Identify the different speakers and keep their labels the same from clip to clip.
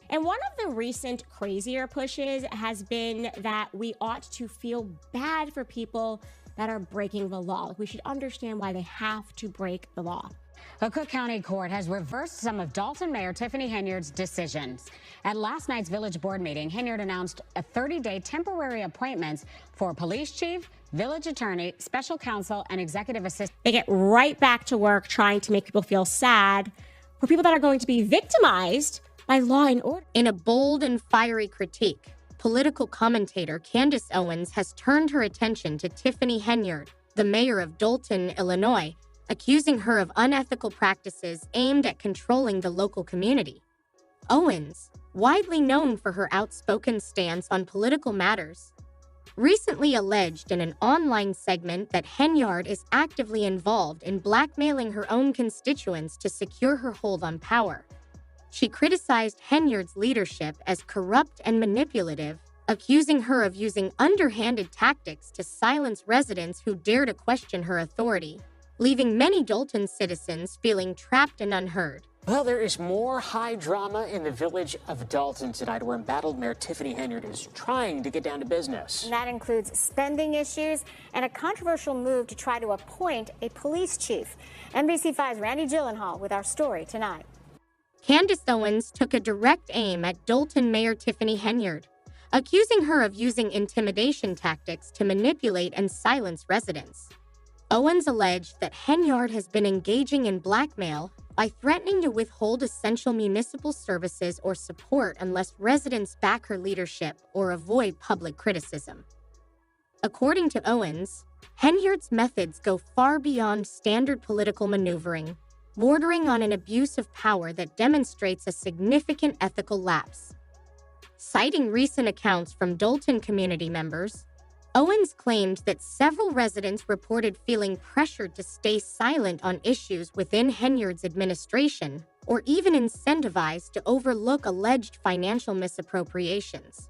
Speaker 1: And one of the recent crazier pushes has been that we ought to feel bad for people that are breaking the law. We should understand why they have to break the law.
Speaker 2: A Cook County court has reversed some of Dalton Mayor Tiffany Henyard's decisions. At last night's village board meeting, Henyard announced a 30-day temporary appointments for police chief, village attorney, special counsel, and executive assistant.
Speaker 1: They get right back to work trying to make people feel sad for people that are going to be victimized by law and order.
Speaker 3: In a bold and fiery critique, political commentator Candace Owens has turned her attention to Tiffany Henyard, the mayor of Dalton, Illinois, accusing her of unethical practices aimed at controlling the local community. Owens, widely known for her outspoken stance on political matters, recently alleged in an online segment that Henyard is actively involved in blackmailing her own constituents to secure her hold on power. She criticized Henyard's leadership as corrupt and manipulative, accusing her of using underhanded tactics to silence residents who dare to question her authority, leaving many Dalton citizens feeling trapped and unheard.
Speaker 4: Well, there is more high drama in the village of Dalton tonight, where embattled Mayor Tiffany Henyard is trying to get down to business.
Speaker 5: And that includes spending issues and a controversial move to try to appoint a police chief. NBC5's Randy Gyllenhaal with our story tonight.
Speaker 3: Candace Owens took a direct aim at Dalton Mayor Tiffany Henyard, accusing her of using intimidation tactics to manipulate and silence residents. Owens alleged that Henyard has been engaging in blackmail by threatening to withhold essential municipal services or support unless residents back her leadership or avoid public criticism. According to Owens, Henyard's methods go far beyond standard political maneuvering, bordering on an abuse of power that demonstrates a significant ethical lapse. Citing recent accounts from Dalton community members, Owens claimed that several residents reported feeling pressured to stay silent on issues within Henyard's administration, or even incentivized to overlook alleged financial misappropriations.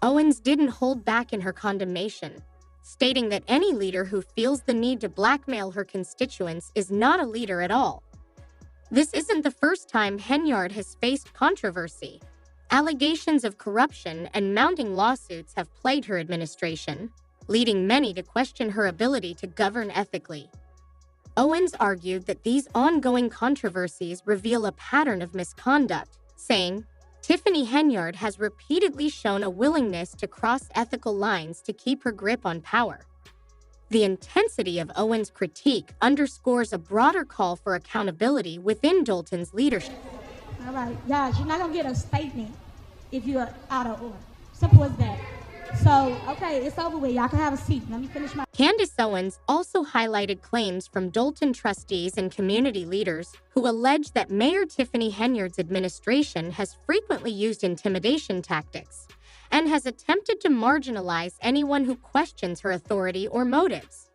Speaker 3: Owens didn't hold back in her condemnation, stating that any leader who feels the need to blackmail her constituents is not a leader at all. This isn't the first time Henyard has faced controversy. Allegations of corruption and mounting lawsuits have plagued her administration, leading many to question her ability to govern ethically. Owens argued that these ongoing controversies reveal a pattern of misconduct, saying, Tiffany Henyard has repeatedly shown a willingness to cross ethical lines to keep her grip on power. The intensity of Owens' critique underscores a broader call for accountability within Dalton's leadership.
Speaker 6: All right, guys, you're not going to get a statement if you're out of order. Simple as that. So, okay, it's over with. Y'all can have a seat. Let me finish my...
Speaker 3: Candace Owens also highlighted claims from Dalton trustees and community leaders who allege that Mayor Tiffany Henyard's administration has frequently used intimidation tactics and has attempted to marginalize anyone who questions her authority or motives.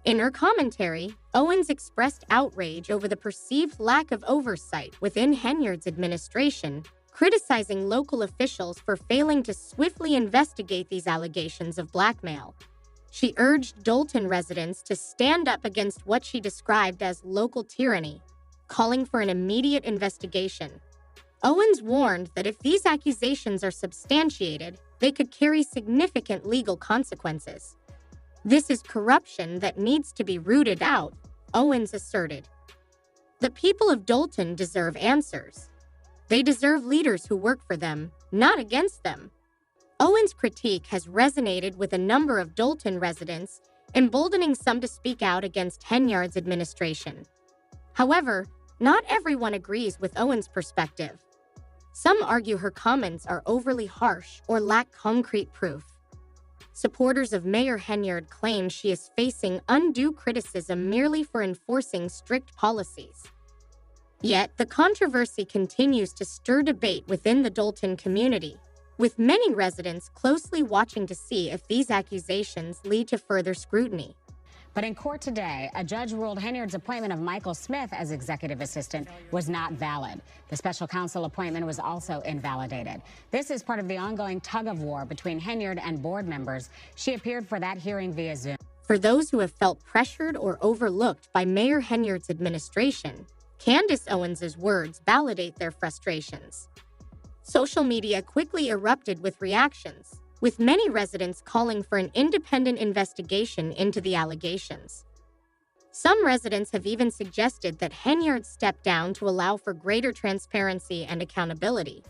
Speaker 3: In her commentary, Owens expressed outrage over the perceived lack of oversight within Henyard's administration, criticizing local officials for failing to swiftly investigate these allegations of blackmail. She urged Dalton residents to stand up against what she described as local tyranny, calling for an immediate investigation. Owens warned that if these accusations are substantiated, they could carry significant legal consequences. This is corruption that needs to be rooted out, Owens asserted. The people of Dalton deserve answers. They deserve leaders who work for them, not against them. Owens' critique has resonated with a number of Dalton residents, emboldening some to speak out against Henyard's administration. However, not everyone agrees with Owens' perspective. Some argue her comments are overly harsh or lack concrete proof. Supporters of Mayor Henyard claim she is facing undue criticism merely for enforcing strict policies. Yet, the controversy continues to stir debate within the Dalton community, with many residents closely watching to see if these accusations lead to further scrutiny.
Speaker 2: But in court today, a judge ruled Henyard's appointment of Michael Smith as executive assistant was not valid. The special counsel appointment was also invalidated. This is part of the ongoing tug-of-war between Henyard and board members. She appeared for that hearing via Zoom.
Speaker 3: For those who have felt pressured or overlooked by Mayor Henyard's administration, Candace Owens' words validate their frustrations. Social media quickly erupted with reactions, with many residents calling for an independent investigation into the allegations. Some residents have even suggested that Henyard step down to allow for greater transparency and accountability.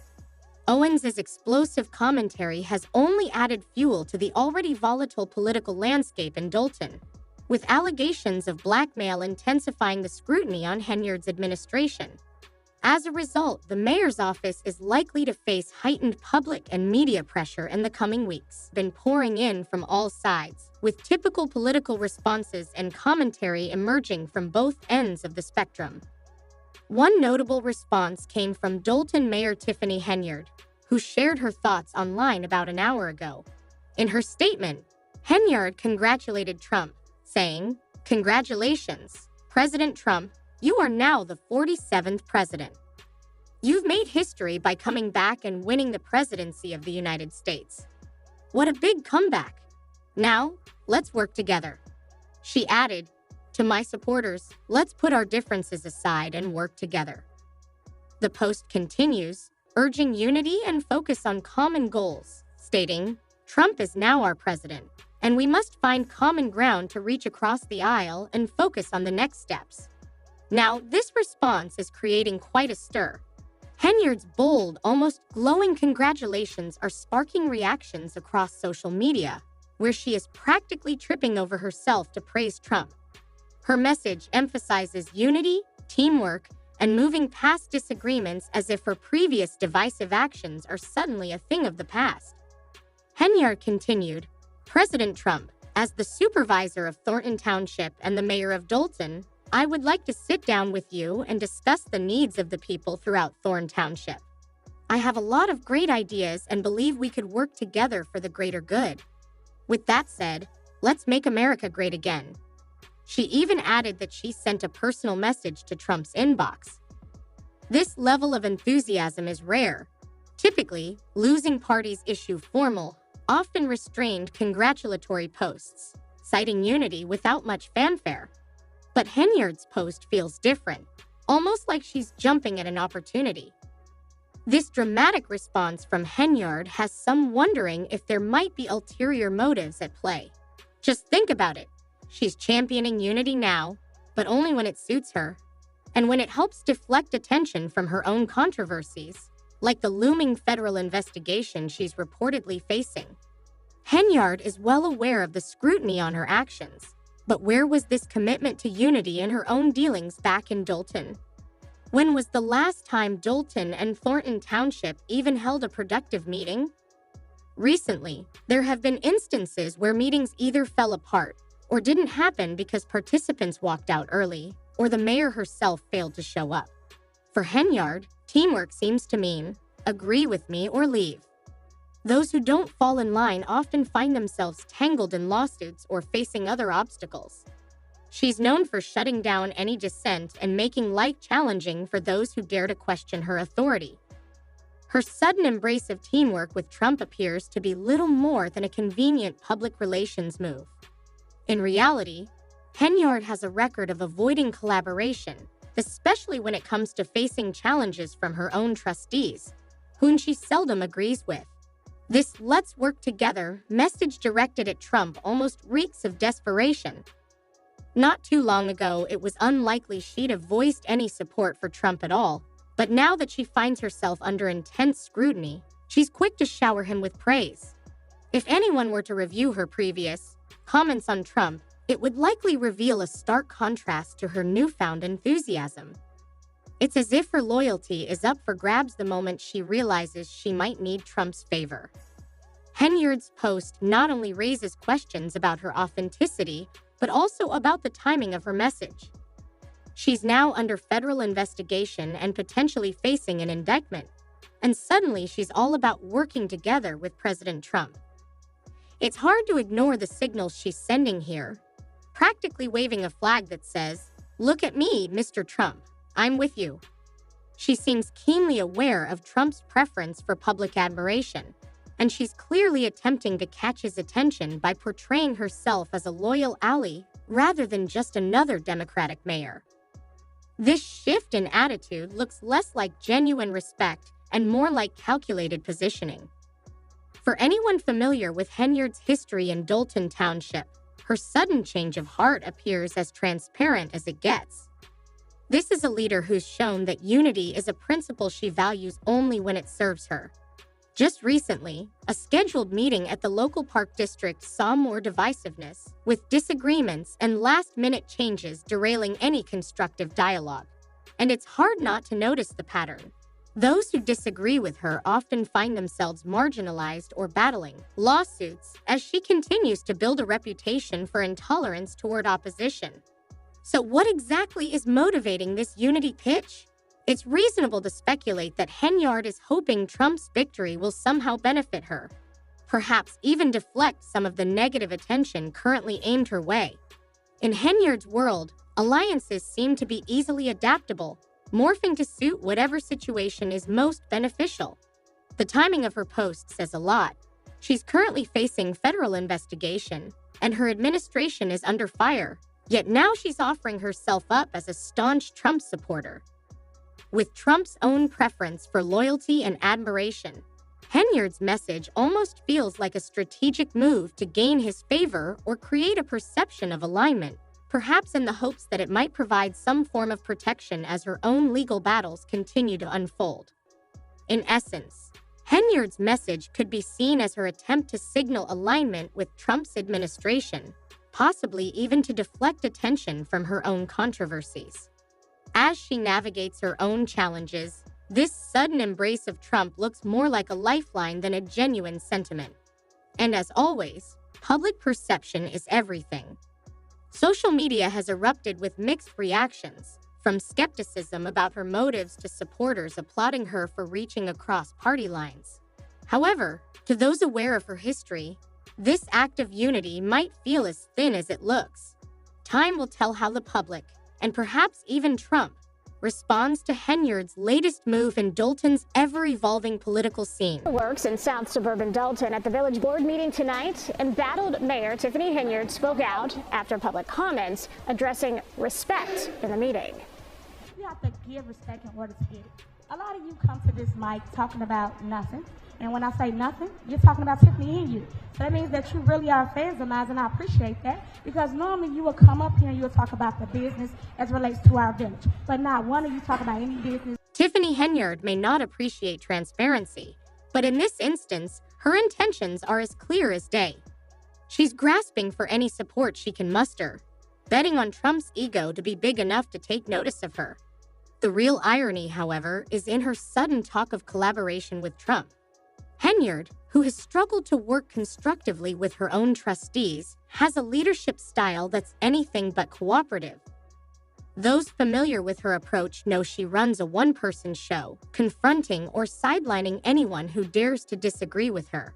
Speaker 3: Owens' explosive commentary has only added fuel to the already volatile political landscape in Dolton, with allegations of blackmail intensifying the scrutiny on Henyard's administration. As a result, the mayor's office is likely to face heightened public and media pressure in the coming weeks, been pouring in from all sides, with typical political responses and commentary emerging from both ends of the spectrum. One notable response came from Dolton Mayor Tiffany Henyard, who shared her thoughts online about an hour ago. In her statement, Henyard congratulated Trump, saying, "Congratulations, President Trump. You are now the 47th president. You've made history by coming back and winning the presidency of the United States. What a big comeback. Now, let's work together." She added, "To my supporters, let's put our differences aside and work together." The post continues, urging unity and focus on common goals, stating, "Trump is now our president, and we must find common ground to reach across the aisle and focus on the next steps." Now, this response is creating quite a stir. Henyard's bold, almost glowing congratulations are sparking reactions across social media, where she is practically tripping over herself to praise Trump. Her message emphasizes unity, teamwork, and moving past disagreements as if her previous divisive actions are suddenly a thing of the past. Henyard continued, "President Trump, as the supervisor of Thornton Township and the mayor of Dolton, I would like to sit down with you and discuss the needs of the people throughout Thornton Township. I have a lot of great ideas and believe we could work together for the greater good. With that said, let's make America great again." She even added that she sent a personal message to Trump's inbox. This level of enthusiasm is rare. Typically, losing parties issue formal, often restrained congratulatory posts, citing unity without much fanfare. But Henyard's post feels different, almost like she's jumping at an opportunity. This dramatic response from Henyard has some wondering if there might be ulterior motives at play. Just think about it. She's championing unity now, but only when it suits her, and when it helps deflect attention from her own controversies, like the looming federal investigation she's reportedly facing. Henyard is well aware of the scrutiny on her actions, but where was this commitment to unity in her own dealings back in Dolton? When was the last time Dolton and Thornton Township even held a productive meeting? Recently, there have been instances where meetings either fell apart or didn't happen because participants walked out early or the mayor herself failed to show up. For Henyard, teamwork seems to mean agree with me or leave. Those who don't fall in line often find themselves tangled in lawsuits or facing other obstacles. She's known for shutting down any dissent and making life challenging for those who dare to question her authority. Her sudden embrace of teamwork with Trump appears to be little more than a convenient public relations move. In reality, Henyard has a record of avoiding collaboration, especially when it comes to facing challenges from her own trustees, whom she seldom agrees with. This "let's work together" message directed at Trump almost reeks of desperation. Not too long ago, it was unlikely she'd have voiced any support for Trump at all, but now that she finds herself under intense scrutiny, she's quick to shower him with praise. If anyone were to review her previous comments on Trump, it would likely reveal a stark contrast to her newfound enthusiasm. It's as if her loyalty is up for grabs the moment she realizes she might need Trump's favor. Henyard's post not only raises questions about her authenticity, but also about the timing of her message. She's now under federal investigation and potentially facing an indictment, and suddenly she's all about working together with President Trump. It's hard to ignore the signals she's sending here, practically waving a flag that says, "Look at me, Mr. Trump. I'm with you." She seems keenly aware of Trump's preference for public admiration, and she's clearly attempting to catch his attention by portraying herself as a loyal ally rather than just another Democratic mayor. This shift in attitude looks less like genuine respect and more like calculated positioning. For anyone familiar with Henyard's history in Dolton Township, her sudden change of heart appears as transparent as it gets. This is a leader who's shown that unity is a principle she values only when it serves her. Just recently, a scheduled meeting at the local park district saw more divisiveness, with disagreements and last-minute changes derailing any constructive dialogue. And it's hard not to notice the pattern. Those who disagree with her often find themselves marginalized or battling lawsuits as she continues to build a reputation for intolerance toward opposition. So what exactly is motivating this unity pitch? It's reasonable to speculate that Henyard is hoping Trump's victory will somehow benefit her, perhaps even deflect some of the negative attention currently aimed her way. In Henyard's world, alliances seem to be easily adaptable, morphing to suit whatever situation is most beneficial. The timing of her post says a lot. She's currently facing federal investigation, and her administration is under fire, yet now she's offering herself up as a staunch Trump supporter. With Trump's own preference for loyalty and admiration, Henyard's message almost feels like a strategic move to gain his favor or create a perception of alignment, perhaps in the hopes that it might provide some form of protection as her own legal battles continue to unfold. In essence, Henyard's message could be seen as her attempt to signal alignment with Trump's administration, possibly even to deflect attention from her own controversies. As she navigates her own challenges, this sudden embrace of Trump looks more like a lifeline than a genuine sentiment. And as always, public perception is everything. Social media has erupted with mixed reactions, from skepticism about her motives to supporters applauding her for reaching across party lines. However, to those aware of her history, this act of unity might feel as thin as it looks. Time will tell how the public, and perhaps even Trump, responds to Henyard's latest move in Dolton's ever-evolving political scene.
Speaker 5: Works in South Suburban Dolton at the village board meeting tonight. Embattled Mayor Tiffany Henyard spoke out after public comments addressing respect in the meeting.
Speaker 6: You have to give respect in order to get it. A lot of you come to this mic talking about nothing. And when I say nothing, you're talking about Tiffany Henyard. So that means that you really are fans of mine, and I appreciate that. Because normally you will come up here and you will talk about the business as relates to our village. But not one of you talk about any business.
Speaker 3: Tiffany Henyard may not appreciate transparency, but in this instance, her intentions are as clear as day. She's grasping for any support she can muster, betting on Trump's ego to be big enough to take notice of her. The real irony, however, is in her sudden talk of collaboration with Trump. Henyard, who has struggled to work constructively with her own trustees, has a leadership style that's anything but cooperative. Those familiar with her approach know she runs a one-person show, confronting or sidelining anyone who dares to disagree with her.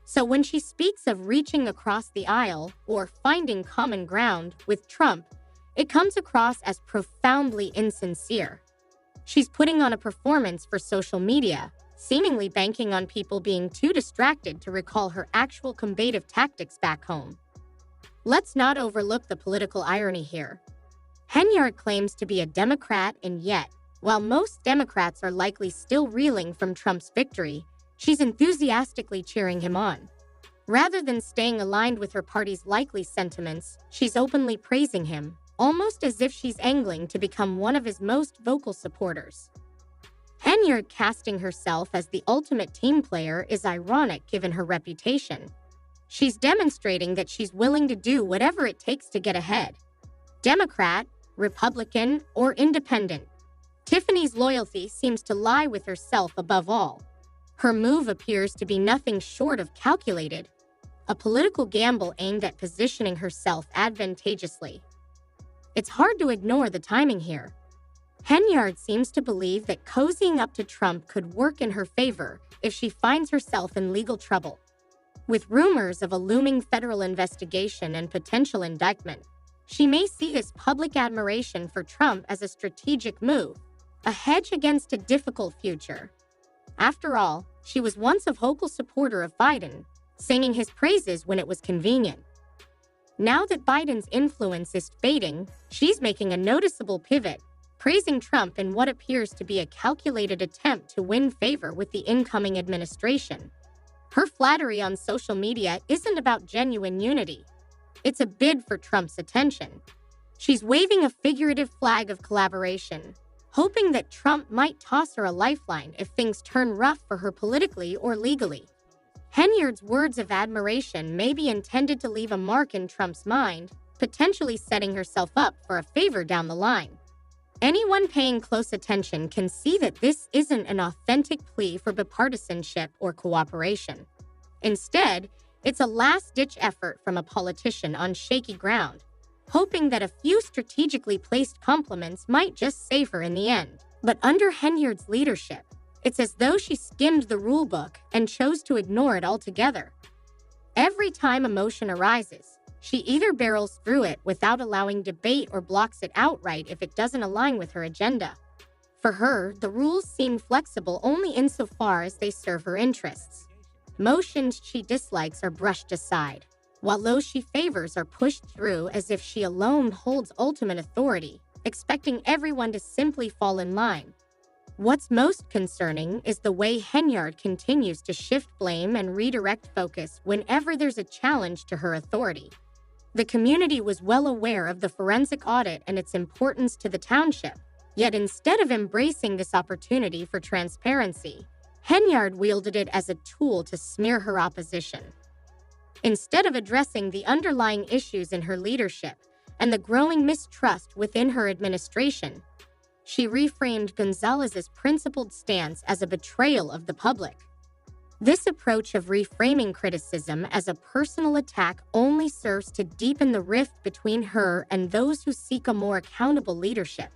Speaker 3: So when she speaks of reaching across the aisle or finding common ground with Trump, it comes across as profoundly insincere. She's putting on a performance for social media, seemingly banking on people being too distracted to recall her actual combative tactics back home. Let's not overlook the political irony here. Henyard claims to be a Democrat, and yet, while most Democrats are likely still reeling from Trump's victory, she's enthusiastically cheering him on. Rather than staying aligned with her party's likely sentiments, she's openly praising him, almost as if she's angling to become one of his most vocal supporters. Henyard casting herself as the ultimate team player is ironic given her reputation. She's demonstrating that she's willing to do whatever it takes to get ahead. Democrat, Republican, or Independent, Tiffany's loyalty seems to lie with herself above all. Her move appears to be nothing short of calculated, a political gamble aimed at positioning herself advantageously. It's hard to ignore the timing here. Henyard seems to believe that cozying up to Trump could work in her favor if she finds herself in legal trouble. With rumors of a looming federal investigation and potential indictment, she may see this public admiration for Trump as a strategic move, a hedge against a difficult future. After all, she was once a vocal supporter of Biden, singing his praises when it was convenient. Now that Biden's influence is fading, she's making a noticeable pivot, praising Trump in what appears to be a calculated attempt to win favor with the incoming administration. Her flattery on social media isn't about genuine unity. It's a bid for Trump's attention. She's waving a figurative flag of collaboration, hoping that Trump might toss her a lifeline if things turn rough for her politically or legally. Henyard's words of admiration may be intended to leave a mark in Trump's mind, potentially setting herself up for a favor down the line. Anyone paying close attention can see that this isn't an authentic plea for bipartisanship or cooperation. Instead, it's a last-ditch effort from a politician on shaky ground, hoping that a few strategically placed compliments might just save her in the end. But under Henyard's leadership, it's as though she skimmed the rulebook and chose to ignore it altogether. Every time emotion arises, she either barrels through it without allowing debate or blocks it outright if it doesn't align with her agenda. For her, the rules seem flexible only insofar as they serve her interests. Motions she dislikes are brushed aside, while those she favors are pushed through as if she alone holds ultimate authority, expecting everyone to simply fall in line. What's most concerning is the way Henyard continues to shift blame and redirect focus whenever there's a challenge to her authority. The community was well aware of the forensic audit and its importance to the township, yet instead of embracing this opportunity for transparency, Henyard wielded it as a tool to smear her opposition. Instead of addressing the underlying issues in her leadership and the growing mistrust within her administration, she reframed Gonzalez's principled stance as a betrayal of the public. This approach of reframing criticism as a personal attack only serves to deepen the rift between her and those who seek a more accountable leadership.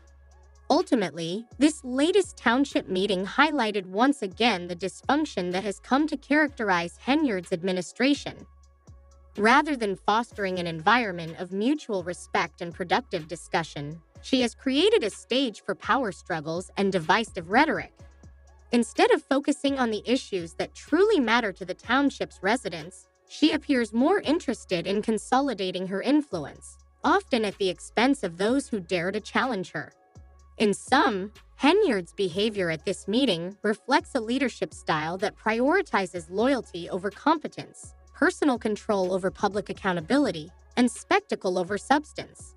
Speaker 3: Ultimately, this latest township meeting highlighted once again the dysfunction that has come to characterize Henyard's administration. Rather than fostering an environment of mutual respect and productive discussion, she has created a stage for power struggles and divisive rhetoric. Instead of focusing on the issues that truly matter to the township's residents, she appears more interested in consolidating her influence, often at the expense of those who dare to challenge her. In sum, Henyard's behavior at this meeting reflects a leadership style that prioritizes loyalty over competence, personal control over public accountability, and spectacle over substance.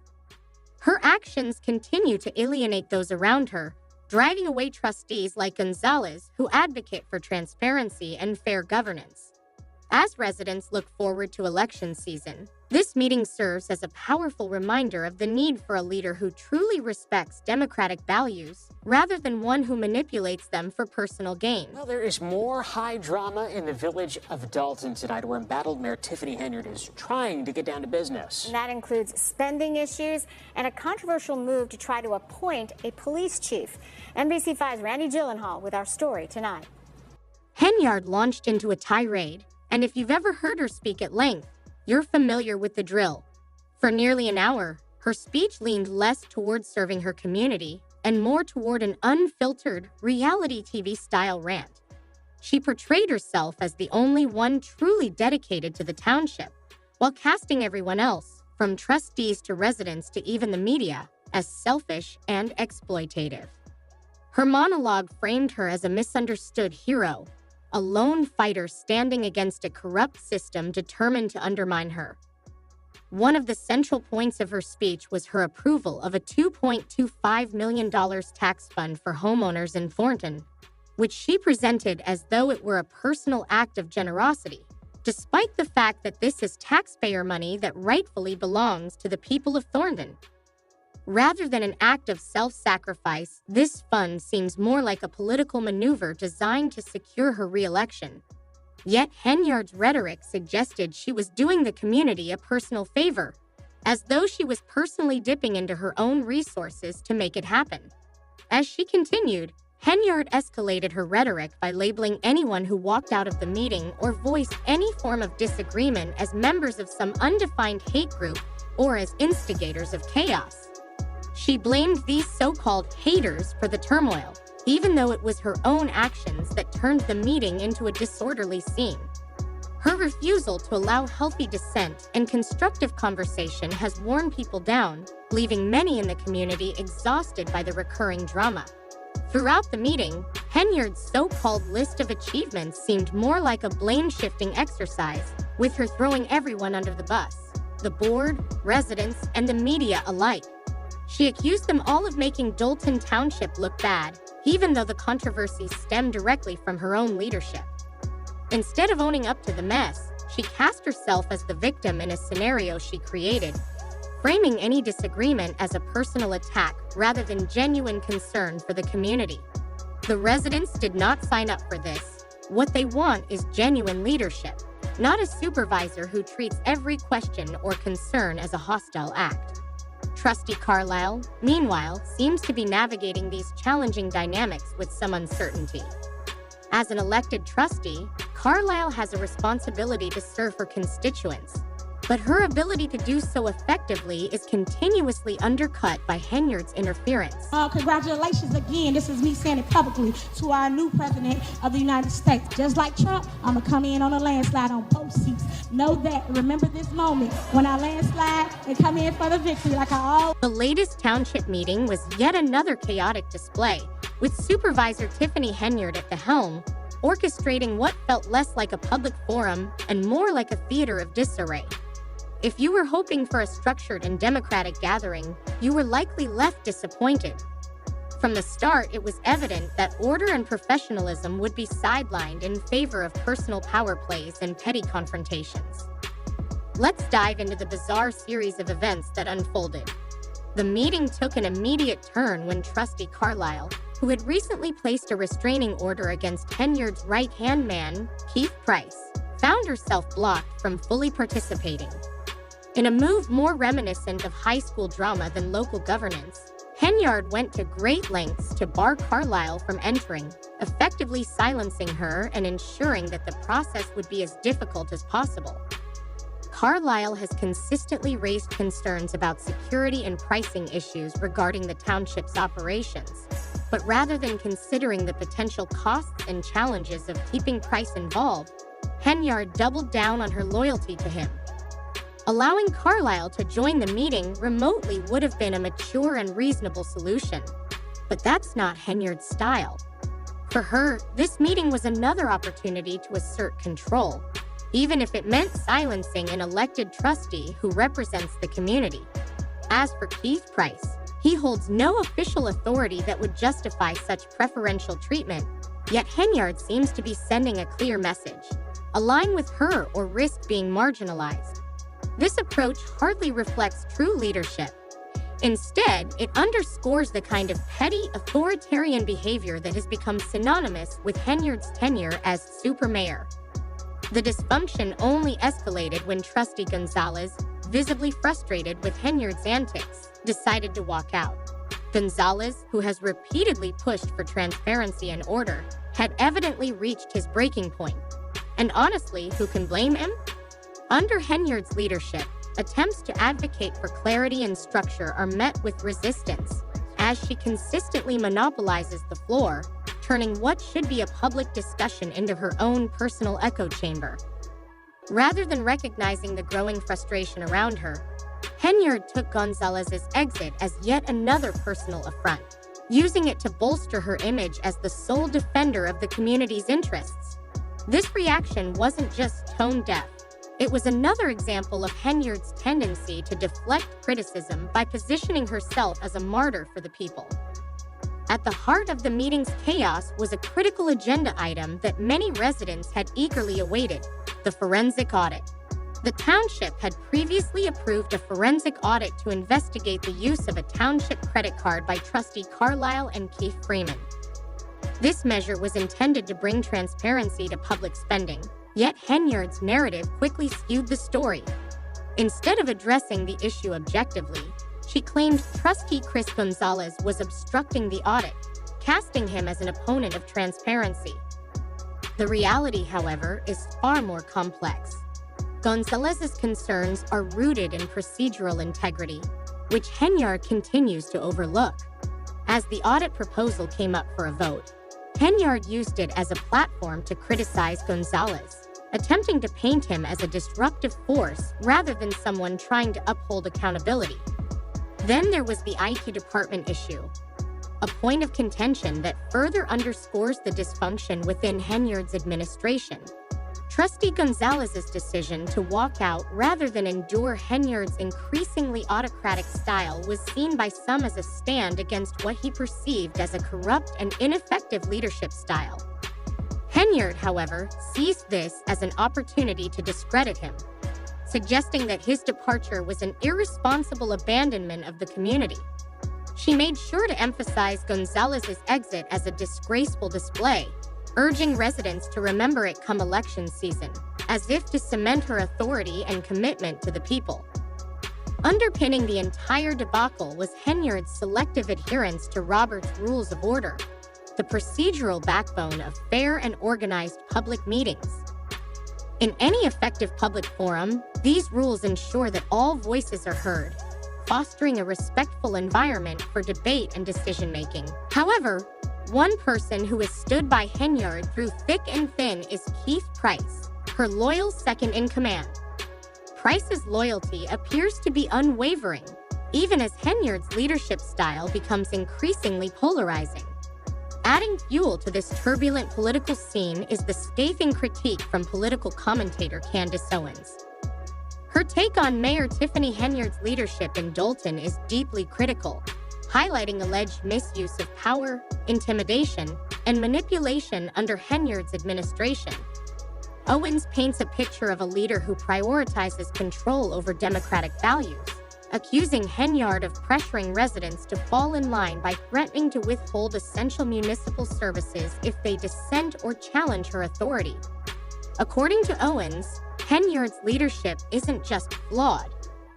Speaker 3: Her actions continue to alienate those around her, driving away trustees like Gonzalez who advocate for transparency and fair governance. As residents look forward to election season, this meeting serves as a powerful reminder of the need for a leader who truly respects democratic values rather than one who manipulates them for personal gain.
Speaker 4: Well, there is more high drama in the village of Dalton tonight, where embattled Mayor Tiffany Henyard is trying to get down to business.
Speaker 5: And that includes spending issues and a controversial move to try to appoint a police chief. NBC5's Randy Gyllenhaal with our story tonight.
Speaker 3: Henyard launched into a tirade, and if you've ever heard her speak at length, you're familiar with the drill. For nearly an hour, her speech leaned less toward serving her community and more toward an unfiltered, reality TV-style rant. She portrayed herself as the only one truly dedicated to the township, while casting everyone else, from trustees to residents to even the media, as selfish and exploitative. Her monologue framed her as a misunderstood hero, a lone fighter standing against a corrupt system determined to undermine her. One of the central points of her speech was her approval of a $2.25 million tax fund for homeowners in Thornton, which she presented as though it were a personal act of generosity, despite the fact that this is taxpayer money that rightfully belongs to the people of Thornton. Rather than an act of self-sacrifice, this fund seems more like a political maneuver designed to secure her re-election. Yet Henyard's rhetoric suggested she was doing the community a personal favor, as though she was personally dipping into her own resources to make it happen. As she continued, Henyard escalated her rhetoric by labeling anyone who walked out of the meeting or voiced any form of disagreement as members of some undefined hate group or as instigators of chaos. She blamed these so-called haters for the turmoil, even though it was her own actions that turned the meeting into a disorderly scene. Her refusal to allow healthy dissent and constructive conversation has worn people down, leaving many in the community exhausted by the recurring drama. Throughout the meeting, Henyard's so-called list of achievements seemed more like a blame-shifting exercise, with her throwing everyone under the bus, the board, residents, and the media alike. She accused them all of making Dalton Township look bad, even though the controversy stemmed directly from her own leadership. Instead of owning up to the mess, she cast herself as the victim in a scenario she created, framing any disagreement as a personal attack rather than genuine concern for the community. The residents did not sign up for this. What they want is genuine leadership, not a supervisor who treats every question or concern as a hostile act. Trustee Carlisle, meanwhile, seems to be navigating these challenging dynamics with some uncertainty. As an elected trustee, Carlisle has a responsibility to serve her constituents, but her ability to do so effectively is continuously undercut by Henyard's interference.
Speaker 6: Congratulations again. This is me saying it publicly to our new president of the United States. Just like Trump, I'm going to come in on a landslide on both seats. Know that. Remember this moment when I landslide and come in for the victory like I always.
Speaker 3: The latest township meeting was yet another chaotic display, with Supervisor Tiffany Henyard at the helm, orchestrating what felt less like a public forum and more like a theater of disarray. If you were hoping for a structured and democratic gathering, you were likely left disappointed. From the start, it was evident that order and professionalism would be sidelined in favor of personal power plays and petty confrontations. Let's dive into the bizarre series of events that unfolded. The meeting took an immediate turn when Trustee Carlisle, who had recently placed a restraining order against Henyard's right-hand man, Keith Price, found herself blocked from fully participating. In a move more reminiscent of high school drama than local governance, Henyard went to great lengths to bar Carlisle from entering, effectively silencing her and ensuring that the process would be as difficult as possible. Carlisle has consistently raised concerns about security and pricing issues regarding the township's operations, but rather than considering the potential costs and challenges of keeping Price involved, Henyard doubled down on her loyalty to him. Allowing Carlisle to join the meeting remotely would have been a mature and reasonable solution, but that's not Henyard's style. For her, this meeting was another opportunity to assert control, even if it meant silencing an elected trustee who represents the community. As for Keith Price, he holds no official authority that would justify such preferential treatment, yet Henyard seems to be sending a clear message: align with her or risk being marginalized. This approach hardly reflects true leadership. Instead, it underscores the kind of petty, authoritarian behavior that has become synonymous with Henyard's tenure as super mayor. The dysfunction only escalated when Trustee Gonzalez, visibly frustrated with Henyard's antics, decided to walk out. Gonzalez, who has repeatedly pushed for transparency and order, had evidently reached his breaking point. And honestly, who can blame him? Under Henyard's leadership, attempts to advocate for clarity and structure are met with resistance, as she consistently monopolizes the floor, turning what should be a public discussion into her own personal echo chamber. Rather than recognizing the growing frustration around her, Henyard took Gonzalez's exit as yet another personal affront, using it to bolster her image as the sole defender of the community's interests. This reaction wasn't just tone deaf. It was another example of Henyard's tendency to deflect criticism by positioning herself as a martyr for the people. At the heart of the meeting's chaos was a critical agenda item that many residents had eagerly awaited: the forensic audit. The township had previously approved a forensic audit to investigate the use of a township credit card by Trustee Carlisle and Keith Freeman. This measure was intended to bring transparency to public spending. Yet Henyard's narrative quickly skewed the story. Instead of addressing the issue objectively, she claimed Trustee Chris Gonzalez was obstructing the audit, casting him as an opponent of transparency. The reality, however, is far more complex. Gonzalez's concerns are rooted in procedural integrity, which Henyard continues to overlook. As the audit proposal came up for a vote, Henyard used it as a platform to criticize Gonzalez, attempting to paint him as a disruptive force rather than someone trying to uphold accountability. Then there was the IT department issue, a point of contention that further underscores the dysfunction within Henyard's administration. Trustee Gonzalez's decision to walk out rather than endure Henyard's increasingly autocratic style was seen by some as a stand against what he perceived as a corrupt and ineffective leadership style. Henyard, however, seized this as an opportunity to discredit him, suggesting that his departure was an irresponsible abandonment of the community. She made sure to emphasize Gonzalez's exit as a disgraceful display, urging residents to remember it come election season, as if to cement her authority and commitment to the people. Underpinning the entire debacle was Henyard's selective adherence to Robert's Rules of Order, the procedural backbone of fair and organized public meetings. In any effective public forum, these rules ensure that all voices are heard, fostering a respectful environment for debate and decision-making. However, one person who has stood by Henyard through thick and thin is Keith Price, her loyal second-in-command. Price's loyalty appears to be unwavering, even as Henyard's leadership style becomes increasingly polarizing. Adding fuel to this turbulent political scene is the scathing critique from political commentator Candace Owens. Her take on Mayor Tiffany Henyard's leadership in Dolton is deeply critical, highlighting alleged misuse of power, intimidation, and manipulation under Henyard's administration. Owens paints a picture of a leader who prioritizes control over democratic values, accusing Henyard of pressuring residents to fall in line by threatening to withhold essential municipal services if they dissent or challenge her authority. According to Owens, Henyard's leadership isn't just flawed.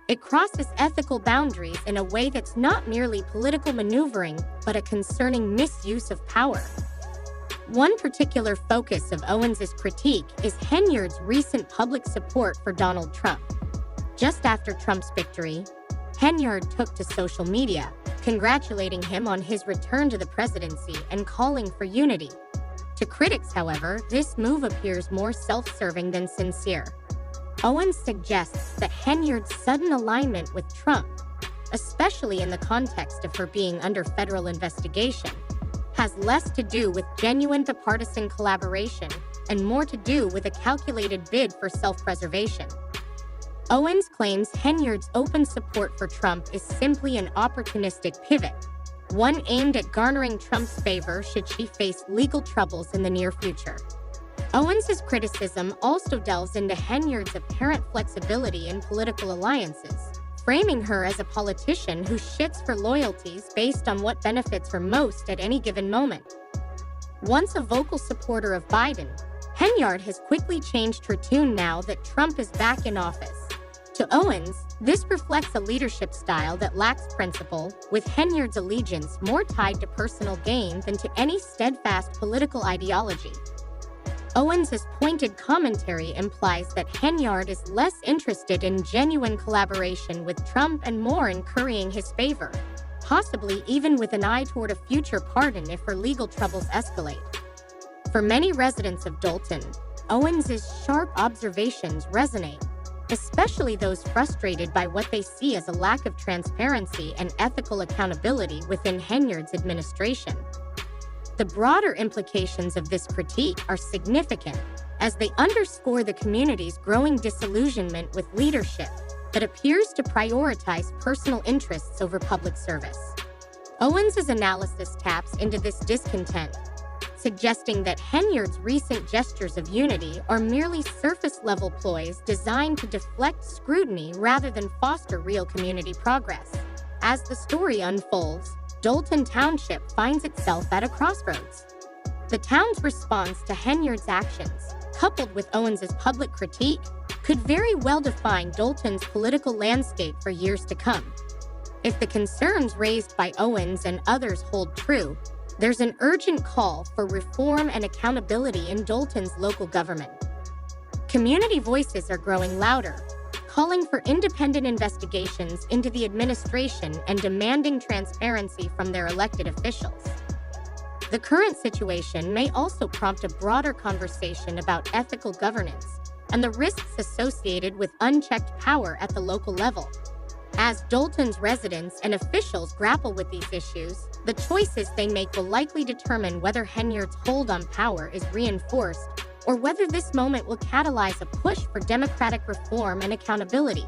Speaker 3: It crosses ethical boundaries in a way that's not merely political maneuvering, but a concerning misuse of power. One particular focus of Owens' critique is Henyard's recent public support for Donald Trump. Just after Trump's victory, Henyard took to social media, congratulating him on his return to the presidency and calling for unity. To critics, however, this move appears more self-serving than sincere. Owens suggests that Henyard's sudden alignment with Trump, especially in the context of her being under federal investigation, has less to do with genuine bipartisan collaboration and more to do with a calculated bid for self-preservation. Owens claims Henyard's open support for Trump is simply an opportunistic pivot, one aimed at garnering Trump's favor should she face legal troubles in the near future. Owens' criticism also delves into Henyard's apparent flexibility in political alliances, framing her as a politician who shifts her loyalties based on what benefits her most at any given moment. Once a vocal supporter of Biden, Henyard has quickly changed her tune now that Trump is back in office. To Owens, this reflects a leadership style that lacks principle, with Henyard's allegiance more tied to personal gain than to any steadfast political ideology. Owens' pointed commentary implies that Henyard is less interested in genuine collaboration with Trump and more in currying his favor, possibly even with an eye toward a future pardon if her legal troubles escalate. For many residents of Dolton, Owens' sharp observations resonate, especially those frustrated by what they see as a lack of transparency and ethical accountability within Henyard's administration. The broader implications of this critique are significant, as they underscore the community's growing disillusionment with leadership that appears to prioritize personal interests over public service. Owens' analysis taps into this discontent, suggesting that Henyard's recent gestures of unity are merely surface-level ploys designed to deflect scrutiny rather than foster real community progress. As the story unfolds, Dolton Township finds itself at a crossroads. The town's response to Henyard's actions, coupled with Owens' public critique, could very well define Dolton's political landscape for years to come. If the concerns raised by Owens and others hold true, there's an urgent call for reform and accountability in Dolton's local government. Community voices are growing louder, calling for independent investigations into the administration and demanding transparency from their elected officials. The current situation may also prompt a broader conversation about ethical governance, and the risks associated with unchecked power at the local level. As Dalton's residents and officials grapple with these issues, the choices they make will likely determine whether Henyard's hold on power is reinforced or whether this moment will catalyze a push for democratic reform and accountability.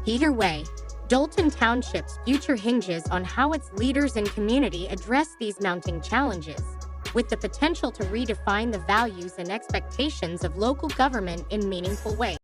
Speaker 3: Either way, Dalton Township's future hinges on how its leaders and community address these mounting challenges, with the potential to redefine the values and expectations of local government in meaningful ways.